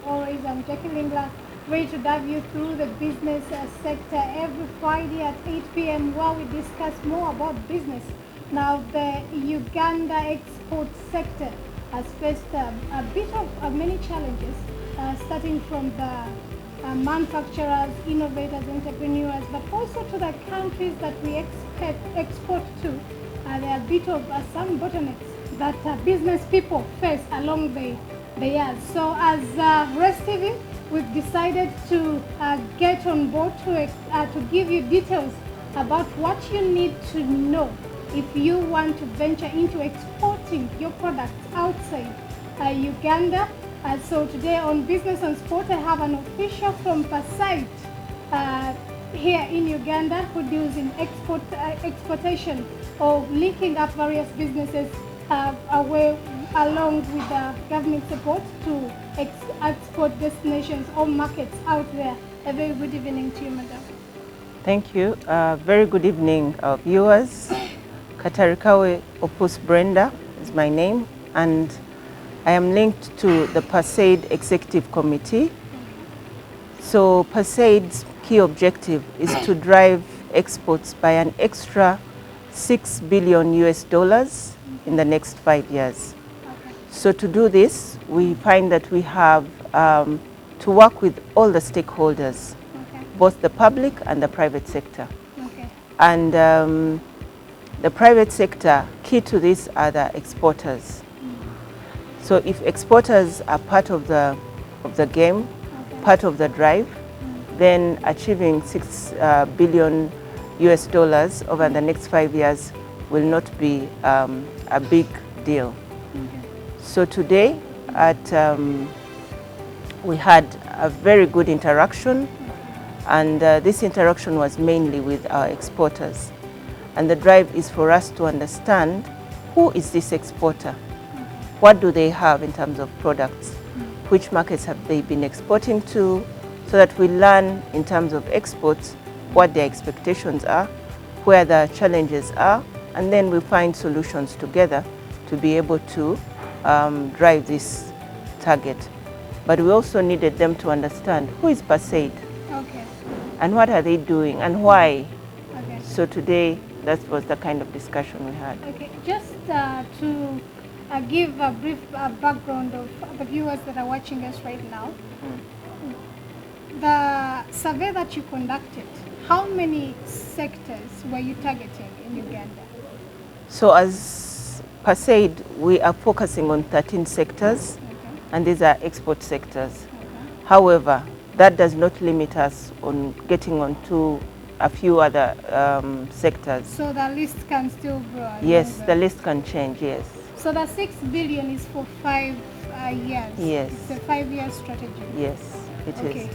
always, I'm Jackie Lingla, ready to dive you through the business sector every Friday at 8 p.m. where we discuss more about business. Now, the Uganda export sector has faced a bit of many challenges, starting from the manufacturers, innovators, entrepreneurs, but also to the countries that we export to. There are a bit of some bottlenecks that business people face along the years. So as Rest TV, we've decided to get on board to give you details about what you need to know if you want to venture into exporting your products outside Uganda. So today on Business and Sport, I have an official from PACEID here in Uganda who deals in exportation or linking up various businesses along with government support to export destinations or markets out there. A very good evening to you, madam. Thank you. Very good evening, viewers. Katarikawe Opus Brenda is my name, and I am linked to the PACEID Executive Committee. So PACEID's key objective is to drive exports by an extra $6 billion in the next 5 years. Okay. So to do this, we find that we have to work with all the stakeholders, Okay. both the public and the private sector. Okay. And the private sector, key to this are the exporters. So if exporters are part of the game, Okay. part of the drive, then achieving $6 billion over the next 5 years will not be a big deal. Okay. So today we had a very good interaction, and this interaction was mainly with our exporters. And the drive is for us to understand who is this exporter, what do they have in terms of products, which markets have they been exporting to, so that we learn in terms of exports what their expectations are, where the challenges are, and then we find solutions together to be able to drive this target. But we also needed them to understand who is PACEID, Okay. and what are they doing, and why. Okay. So today, that was the kind of discussion we had. Okay. Just to give a brief background of the viewers that are watching us right now, the survey that you conducted, how many sectors were you targeting in Uganda? So as PACEID, we are focusing on 13 sectors, Okay. and these are export sectors. Okay. However, that does not limit us on getting onto a few other sectors. So the list can still grow? Yes, the list can change, yes. So the 6 billion is for 5 years? Yes. It's a 5-year strategy? Yes, it Okay. is.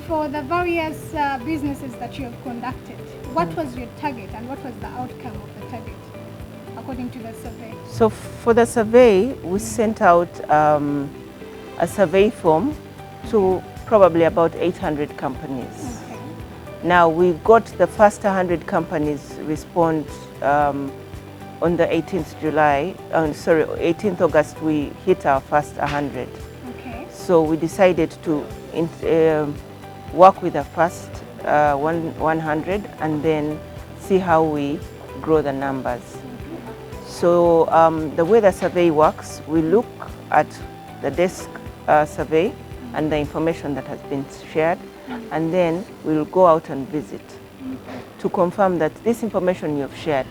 For the various businesses that you have conducted, what was your target and what was the outcome of the target according to the survey? So for the survey, we sent out a survey form to probably about 800 companies. Okay. Now we got the first 100 companies respond on the 18th August, we hit our first 100. Okay. So we decided to work with the first 100 and then see how we grow the numbers. So the way the survey works, we look at the desk survey and the information that has been shared, and then we'll go out and visit to confirm that this information you've shared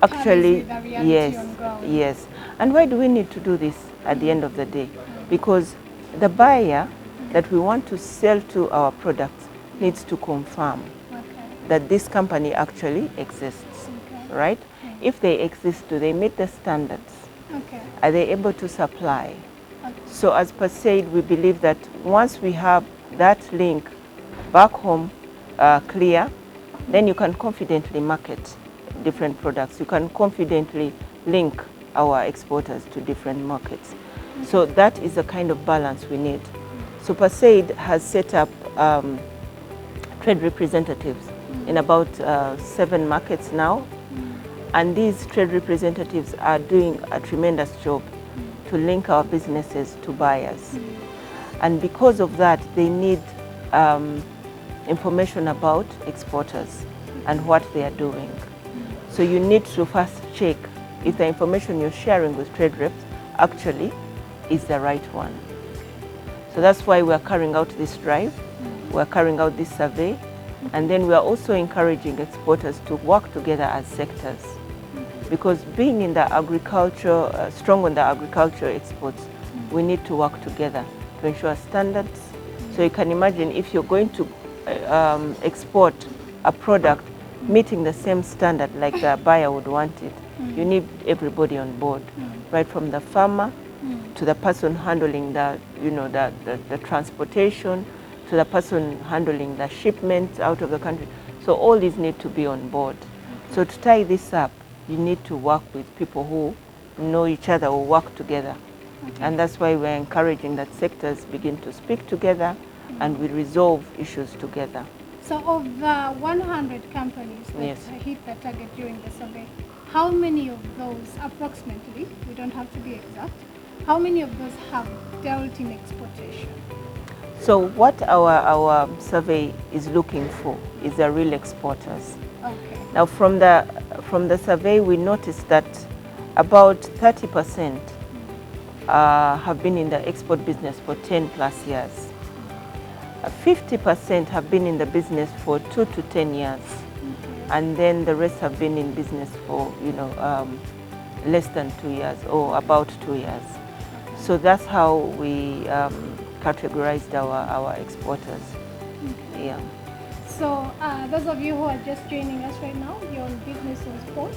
actually, with the reality yes, on ground. yes. And why do we need to do this at the end of the day? Because the buyer that we want to sell to our products needs to confirm Okay. that this company actually exists, Okay. right? If they exist, do they meet the standards? Okay. Are they able to supply? Okay. So as PACEID, we believe that once we have that link back home clear, then you can confidently market different products. You can confidently link our exporters to different markets. So that is the kind of balance we need. So PACEID has set up trade representatives in about 7 markets now. And these trade representatives are doing a tremendous job to link our businesses to buyers. And because of that, they need information about exporters and what they are doing. So you need to first check if the information you're sharing with trade reps actually is the right one. So that's why we're carrying out this drive, we're carrying out this survey, and then we are also encouraging exporters to work together as sectors. Because being in the agriculture, strong on the agriculture exports, we need to work together to ensure standards. So you can imagine if you're going to export a product meeting the same standard like the buyer would want it, you need everybody on board, right from the farmer to the person handling the, the transportation, to the person handling the shipment out of the country. So all these need to be on board. So to tie this up, you need to work with people who know each other or work together. And that's why we're encouraging that sectors begin to speak together and we resolve issues together. So of the 100 companies that hit the target during the survey, how many of those, approximately, we don't have to be exact, how many of those have dealt in exportation? So what our survey is looking for is the real exporters. Okay. Now from the survey, we noticed that about 30% have been in the export business for 10 plus years. 50% have been in the business for 2 to 10 years. And then the rest have been in business for, less than 2 years or about 2 years. So that's how we categorized our exporters. Yeah. So those of you who are just joining us right now, you're on Business on Sport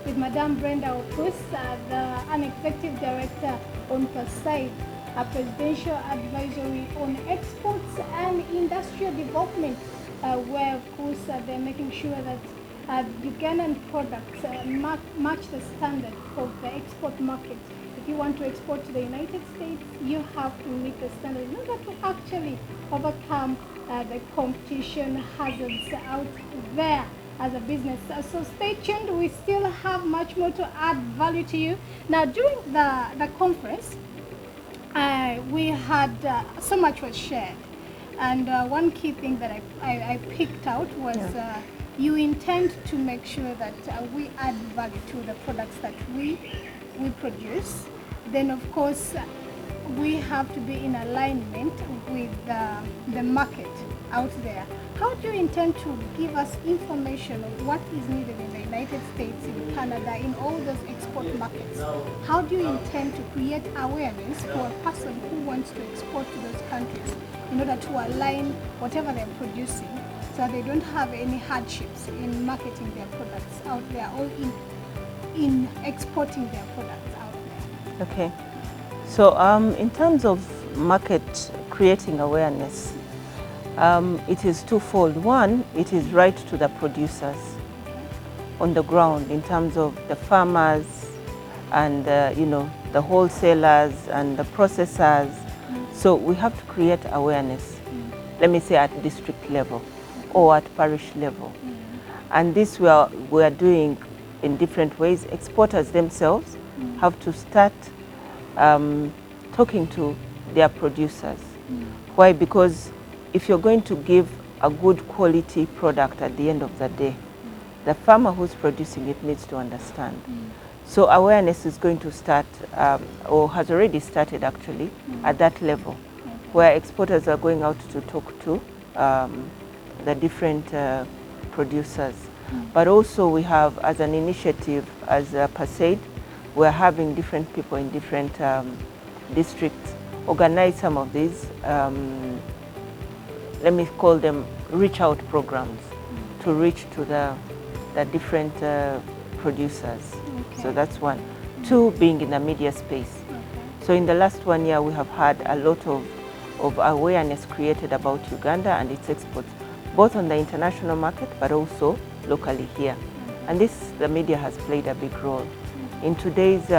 with Madame Brenda Opus, an executive director on PACEID, a presidential advisory on exports and industrial development, where of course they're making sure that Ugandan products match the standard of the export market. If you want to export to the United States, you have to meet the standard in order to actually overcome the competition hazards out there as a business. So stay tuned, we still have much more to add value to you. Now during the conference, we had, so much was shared. And one key thing that I picked out was you intend to make sure that we add value to the products that we produce. Then of course, we have to be in alignment with the market out there. How do you intend to give us information of what is needed in the United States, in Canada, in all those export markets? How do you intend to create awareness for a person who wants to export to those countries in order to align whatever they're producing so that they don't have any hardships in marketing their products out there or in exporting their products out there? Okay. So in terms of market creating awareness, it is twofold. One, it is right to the producers on the ground in terms of the farmers and the wholesalers and the processors. So we have to create awareness, let me say at district level or at parish level. And this we are doing in different ways. Exporters themselves have to start talking to their producers. Why? Because if you're going to give a good quality product at the end of the day, the farmer who's producing it needs to understand. So awareness is going to start, or has already started actually, at that level, where exporters are going out to talk to the different producers. But also we have, as an initiative, as PACEID, we're having different people in different districts organize some of these, let me call them reach out programs, to reach to the different producers. So that's one. Two, being in the media space. So in the last 1 year, we have had a lot of awareness created about Uganda and its exports, both on the international market, but also locally here. And this, the media has played a big role. In today's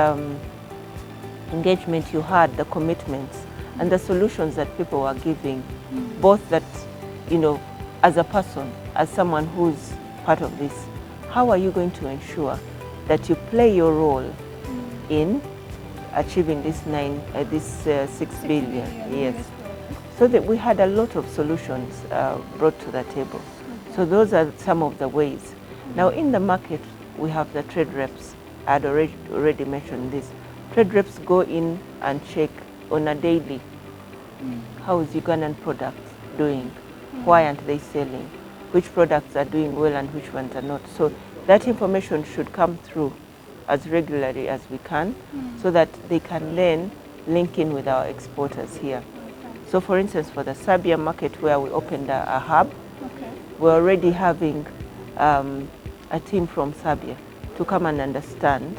engagement, you had the commitments and the solutions that people are giving, both that, as a person, as someone who's part of this, how are you going to ensure that you play your role in achieving this 6 billion. Yes. US dollars. So that we had a lot of solutions brought to the table. So those are some of the ways. Now in the market, we have the trade reps. I had already mentioned this. Trade reps go in and check on a daily, how is Ugandan products doing? Why aren't they selling? Which products are doing well and which ones are not? So that information should come through as regularly as we can so that they can then link in with our exporters here. So for instance, for the Serbia market where we opened a hub, we're already having a team from Serbia to come and understand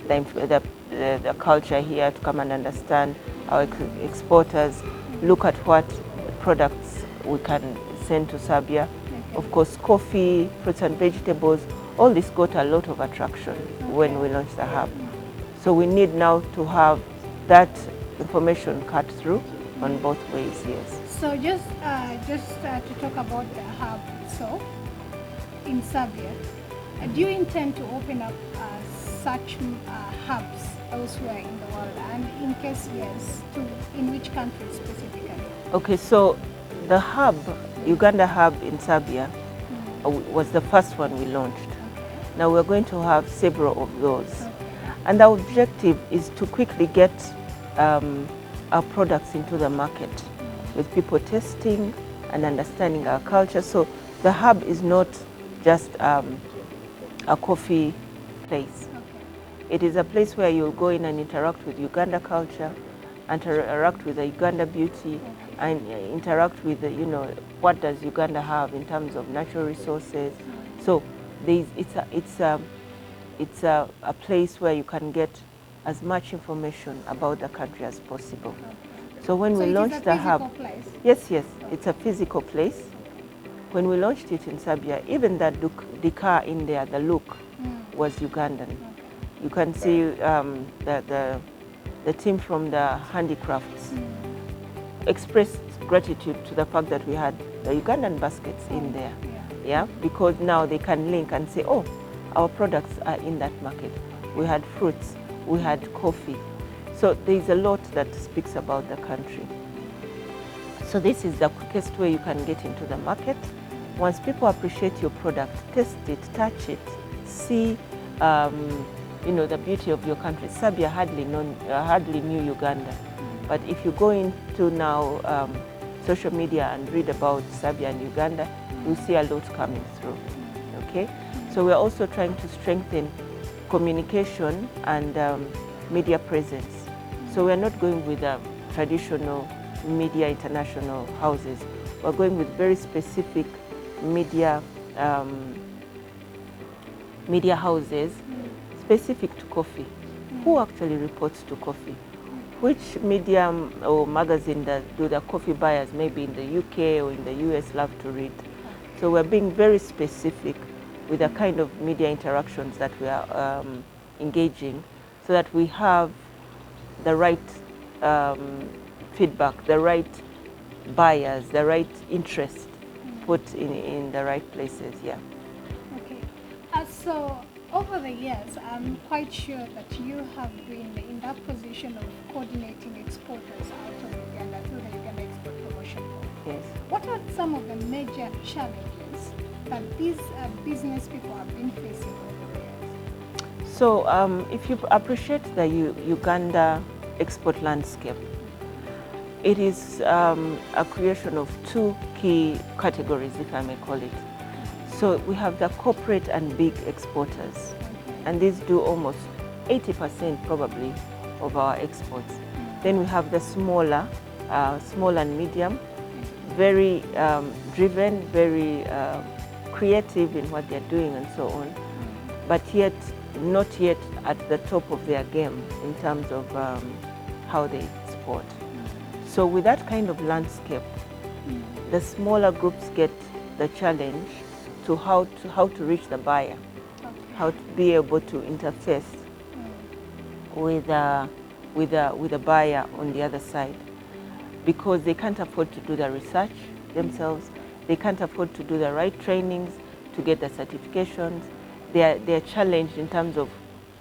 the culture here, to come and understand our exporters, look at what products we can send to Serbia. Of course, coffee, fruits and vegetables, all this got a lot of attraction when we launched the hub. So we need now to have that information cut through on both ways, yes. So just to talk about the hub itself in Serbia, do you intend to open up such hubs elsewhere in the world, and in case yes, in which country specifically? Okay, so the hub, Uganda hub in Serbia, was the first one we launched. Now we're going to have several of those. And our objective is to quickly get our products into the market with people testing and understanding our culture. So the hub is not just a coffee place. It is a place where you'll go in and interact with Uganda culture, interact with the Uganda beauty, and interact with the, what does Uganda have in terms of natural resources. So it's a place where you can get as much information about the country as possible. So when we launched the hub, yes, it's a physical place. When we launched it in Serbia, even the car in there, the look was Ugandan. You can see the team from the handicrafts expressed gratitude to the fact that we had the Ugandan baskets in there. Yeah, because now they can link and say, oh, our products are in that market. We had fruits, we had coffee. So there's a lot that speaks about the country. So this is the quickest way you can get into the market. Once people appreciate your product, test it, touch it, see the beauty of your country. Serbia hardly knew Uganda. But if you go into now social media and read about Serbia and Uganda, you'll see a lot coming through, okay? So we're also trying to strengthen communication and media presence. So we're not going with traditional media international houses. We're going with very specific media houses specific to coffee. Who actually reports to coffee? Which medium or magazine do the coffee buyers, maybe in the UK or in the US, love to read? So we're being very specific with the kind of media interactions that we are engaging so that we have the right feedback, the right buyers, the right interest put in the right places, yeah. Okay. So over the years, I'm quite sure that you have been in that position of coordinating exporters out of Uganda through the Uganda Export Promotion Board. Yes. What are some of the major challenges that these business people have been facing over the years? So if you appreciate the Uganda export landscape, it is a creation of two key categories, if I may call it. So we have the corporate and big exporters, and these do almost 80% probably of our exports. Then we have the small and medium, very driven, very creative in what they're doing and so on, but yet not yet at the top of their game in terms of how they export. So with that kind of landscape, the smaller groups get the challenge to how to reach the buyer, how to be able to interface with the buyer on the other side, because they can't afford to do the research themselves, they can't afford to do the right trainings to get the certifications. They're challenged in terms of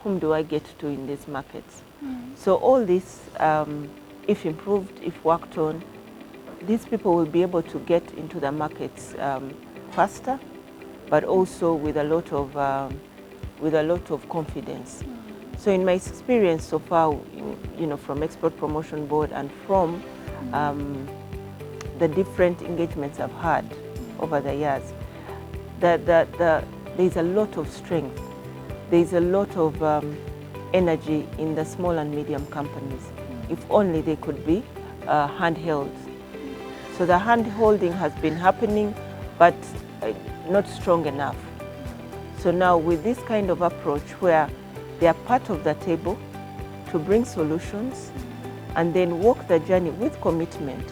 whom do I get to in these markets. So all this, if improved, if worked on, these people will be able to get into the markets faster, but also with a lot of confidence. So in my experience so far, from Export Promotion Board and from the different engagements I've had over the years, there's a lot of strength. There's a lot of energy in the small and medium companies. If only they could be handheld. So the hand-holding has been happening, but not strong enough. So now with this kind of approach where they are part of the table to bring solutions and then walk the journey with commitment,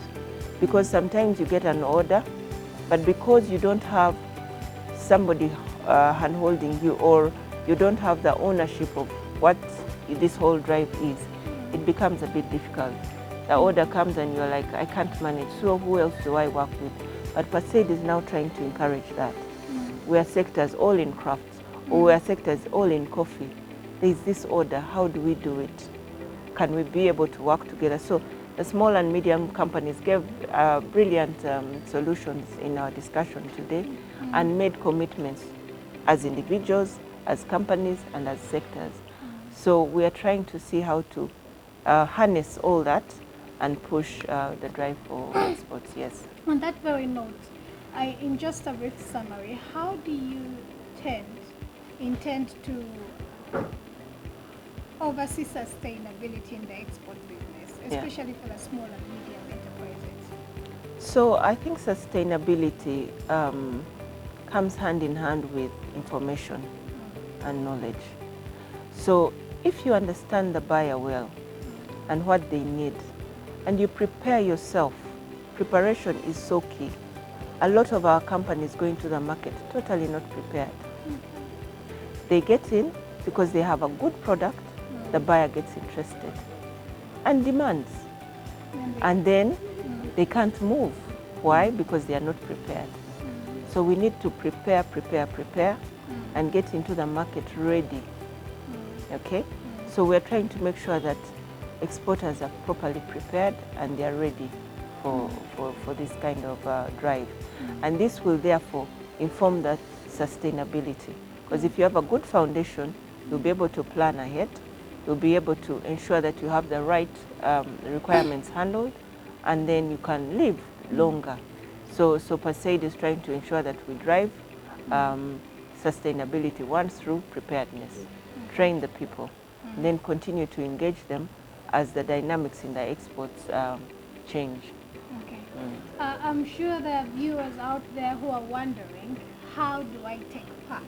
because sometimes you get an order, but because you don't have somebody hand-holding you, or you don't have the ownership of what this whole drive is, it becomes a bit difficult. The order comes and you're like, I can't manage, so who else do I work with? But PACEID is now trying to encourage that. We are sectors all in crafts, or we are sectors all in coffee. There's this order, how do we do it? Can we be able to work together? So the small and medium companies gave brilliant solutions in our discussion today and made commitments as individuals, as companies, and as sectors. So we are trying to see how to harness all that and push the drive for exports, yes. On that very note, in just a brief summary, how do you intend to oversee sustainability in the export business, especially for the small and medium enterprises? So I think sustainability comes hand in hand with information and knowledge. So if you understand the buyer well and what they need, and you prepare yourself, preparation is so key. A lot of our companies going to the market totally not prepared. They get in because they have a good product, the buyer gets interested and demands. And then they can't move. Why? Because they are not prepared. So we need to prepare, and get into the market ready. Okay? So we're trying to make sure that exporters are properly prepared and they are ready for this kind of drive. And this will therefore inform that sustainability. Because if you have a good foundation, you'll be able to plan ahead. You'll be able to ensure that you have the right requirements handled, and then you can live longer. So PACEID is trying to ensure that we drive sustainability once through preparedness, train the people, and then continue to engage them as the dynamics in the exports change. Okay. I'm sure there are viewers out there who are wondering, how do I take part?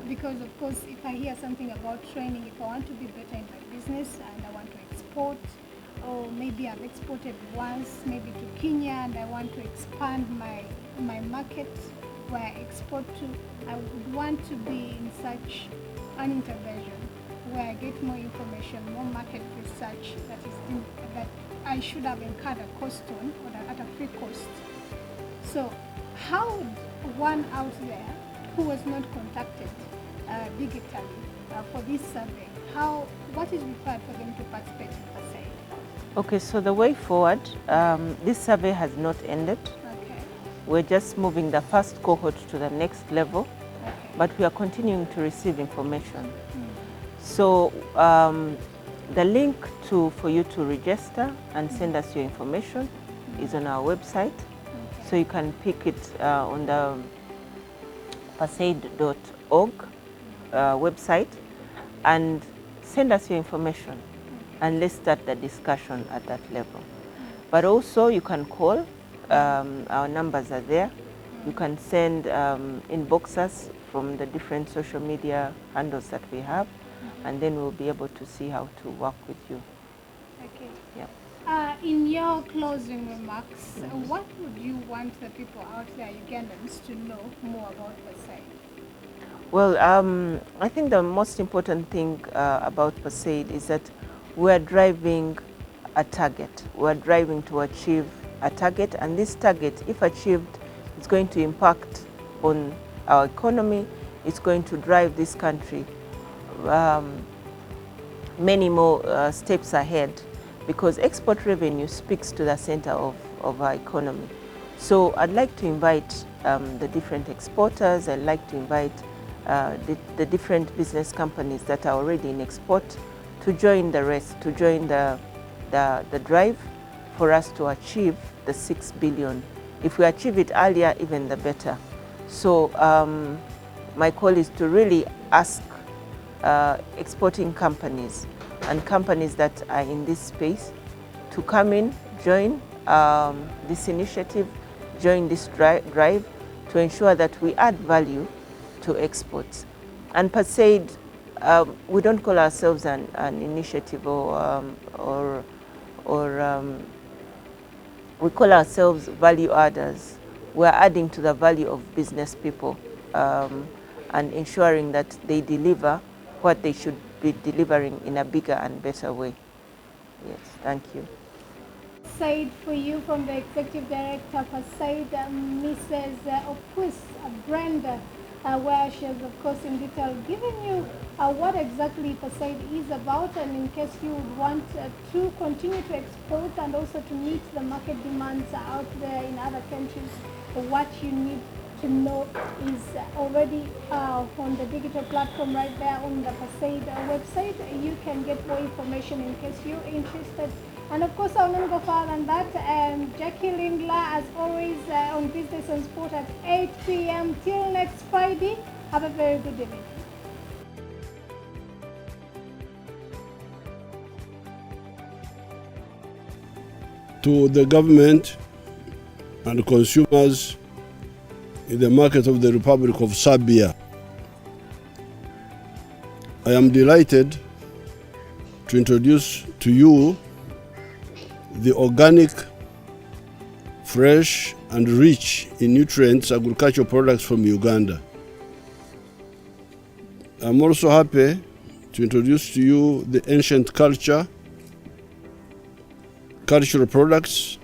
Because of course, if I hear something about training, if I want to be better in my business and I want to export, or maybe I've exported once, maybe to Kenya, and I want to expand my market where I export to, I would want to be in such an intervention where I get more information, more market research that I should have incurred a cost on, or at a free cost. So how would one out there who was not contacted digitally for this survey, what is required for them to participate in PACEID? Okay, so the way forward, this survey has not ended. Okay. We're just moving the first cohort to the next level, Okay. but we are continuing to receive information. So the link for you to register and send us your information is on our website. Okay. So you can pick it on the paceid.org website and send us your information, and let's start the discussion at that level. But also you can call, our numbers are there. You can send inbox us from the different social media handles that we have, and then we'll be able to see how to work with you. Okay. Yeah. In your closing remarks, what would you want the people out there, Ugandans, to know more about PACEID? Well, I think the most important thing about PACEID is that we're driving a target. We're driving to achieve a target, and this target, if achieved, is going to impact on our economy. It's going to drive this country many more steps ahead, because export revenue speaks to the center of our economy. So I'd like to invite the different exporters. I'd like to invite the different business companies that are already in export to join the race, to join the drive for us to achieve the 6 billion. If we achieve it earlier, even the better. So my call is to really ask exporting companies and companies that are in this space to come in, join this initiative, join this drive to ensure that we add value to exports. And PACEID, we don't call ourselves an initiative we call ourselves value adders. We're adding to the value of business people and ensuring that they deliver what they should be delivering in a bigger and better way. Yes, thank you. PACEID for you from the Executive Director PACEID, Mrs. Opus Brenda, where she has, of course, in detail given you what exactly PACEID is about, and in case you would want to continue to export and also to meet the market demands out there in other countries, what you need to know is already on the digital platform right there on the PACEID website. You can get more information in case you're interested. And of course, I'll not go further than that. Jackie Lindler, as always, on Business and Sport at 8 p.m. Till next Friday. Have a very good evening. To the government and consumers in the market of the Republic of Serbia, I am delighted to introduce to you the organic, fresh and rich in nutrients agricultural products from Uganda. I'm also happy to introduce to you the ancient cultural products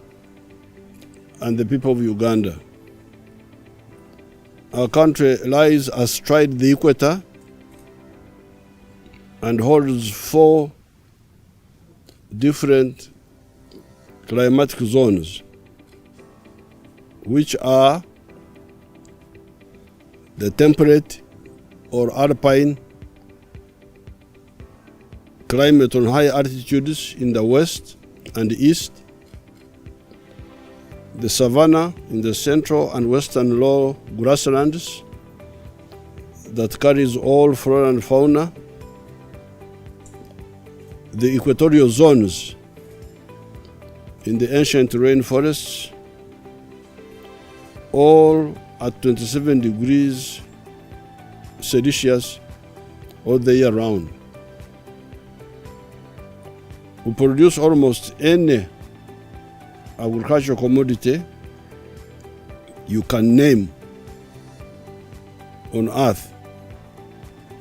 and the people of Uganda. Our country lies astride the equator and holds 4 different climatic zones, which are the temperate or alpine climate on high altitudes in the west and east, the savanna in the central and western low grasslands that carries all flora and fauna, the equatorial zones in the ancient rainforests, all at 27 degrees Celsius all the year round. We produce almost any agricultural commodity you can name on earth,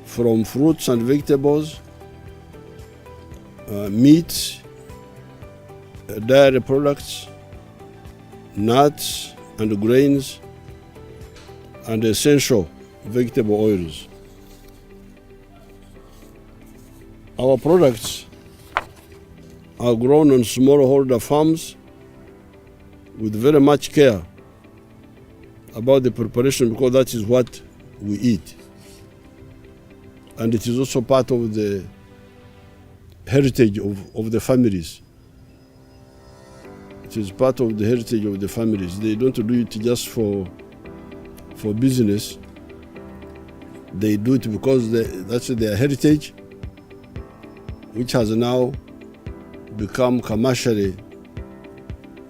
from fruits and vegetables, meats, dairy products, nuts and grains, and essential vegetable oils. Our products are grown on smallholder farms with very much care about the preparation, because that is what we eat. And it is also part of the heritage of the families. It is part of the heritage of the families. They don't do it just for business. They do it because that's their heritage, which has now become commercially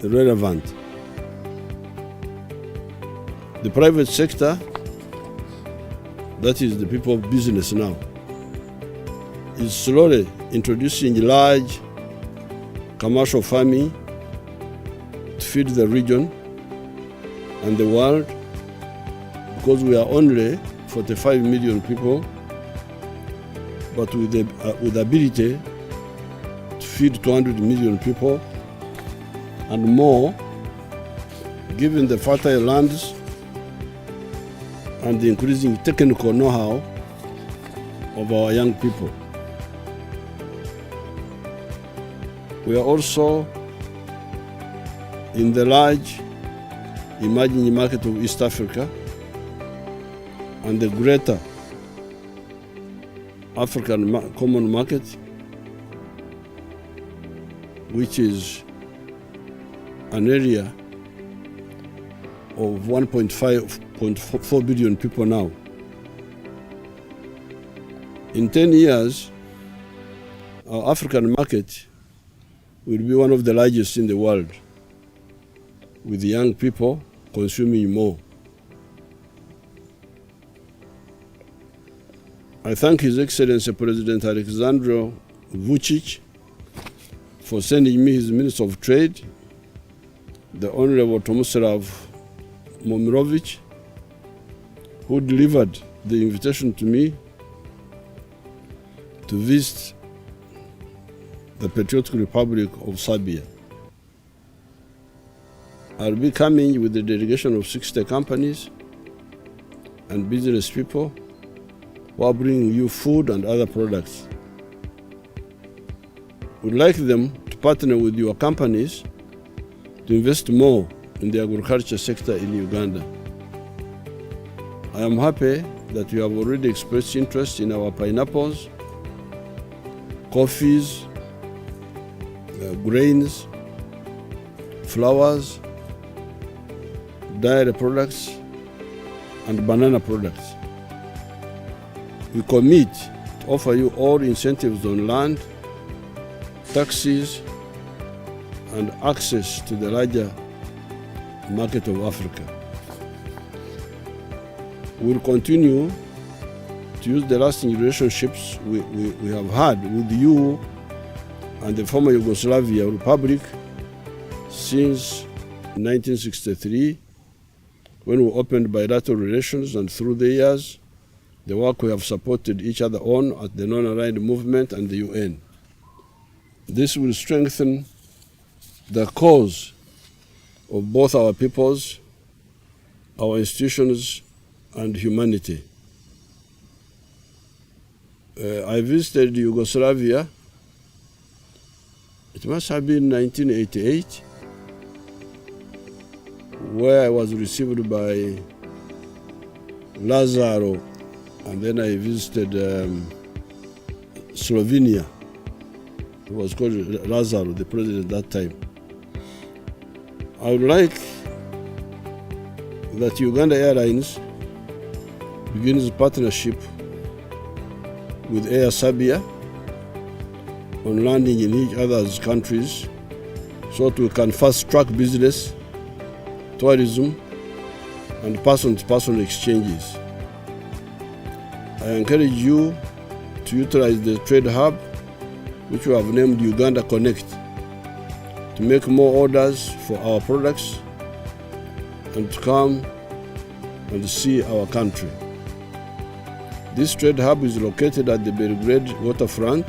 relevant. The private sector, that is the people of business now, is slowly introducing large commercial farming to feed the region and the world, because we are only 45 million people, but with the ability to feed 200 million people and more, given the fertile lands and the increasing technical know-how of our young people. We are also in the large emerging market of East Africa and the greater African common market, which is an area of 1.4 billion people now. In 10 years, our African market will be one of the largest in the world, with young people consuming more. I thank His Excellency President Alexander Vučić for sending me his Minister of Trade, the Honorable Tomislav Momirovic, who delivered the invitation to me to visit the Patriotic Republic of Serbia. I'll be coming with a delegation of 60 companies and business people who are bringing you food and other products. We'd like them to partner with your companies to invest more in the agriculture sector in Uganda. I am happy that you have already expressed interest in our pineapples, coffees, grains, flowers, dairy products, and banana products. We commit to offer you all incentives on land, taxes, and access to the larger market of Africa. We'll continue to use the lasting relationships we have had with you and the former Yugoslavia Republic since 1963, when we opened bilateral relations, and through the years, the work we have supported each other on at the Non-Aligned Movement and the UN. This will strengthen the cause of both our peoples, our institutions, and humanity. I visited Yugoslavia. It must have been 1988, where I was received by Lazaro, and then I visited Slovenia. It was called Lazaro, the president at that time. I would like that Uganda Airlines begins a partnership with Air Serbia on landing in each other's countries so that we can fast-track business, tourism, and person-to-person exchanges. I encourage you to utilize the trade hub, which we have named Uganda Connect, to make more orders for our products and to come and see our country. This trade hub is located at the Belgrade waterfront.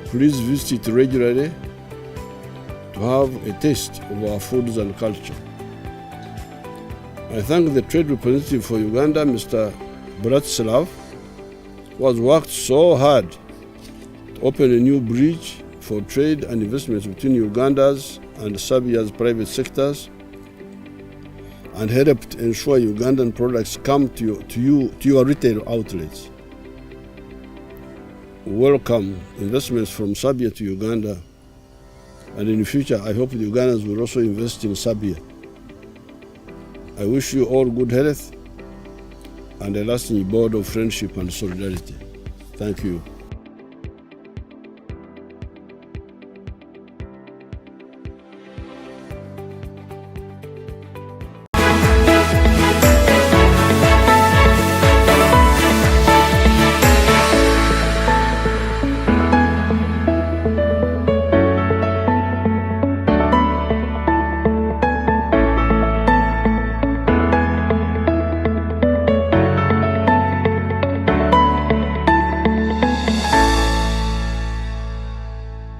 Please visit it regularly to have a taste of our foods and culture. I thank the trade representative for Uganda, Mr. Bratislav, who has worked so hard to open a new bridge for trade and investments between Uganda's and Serbia's private sectors, and helped ensure Ugandan products come to your retail outlets. Welcome investments from Serbia to Uganda, and in the future I hope the Ugandans will also invest in Serbia. I wish you all good health and a lasting bond of friendship and solidarity. Thank you.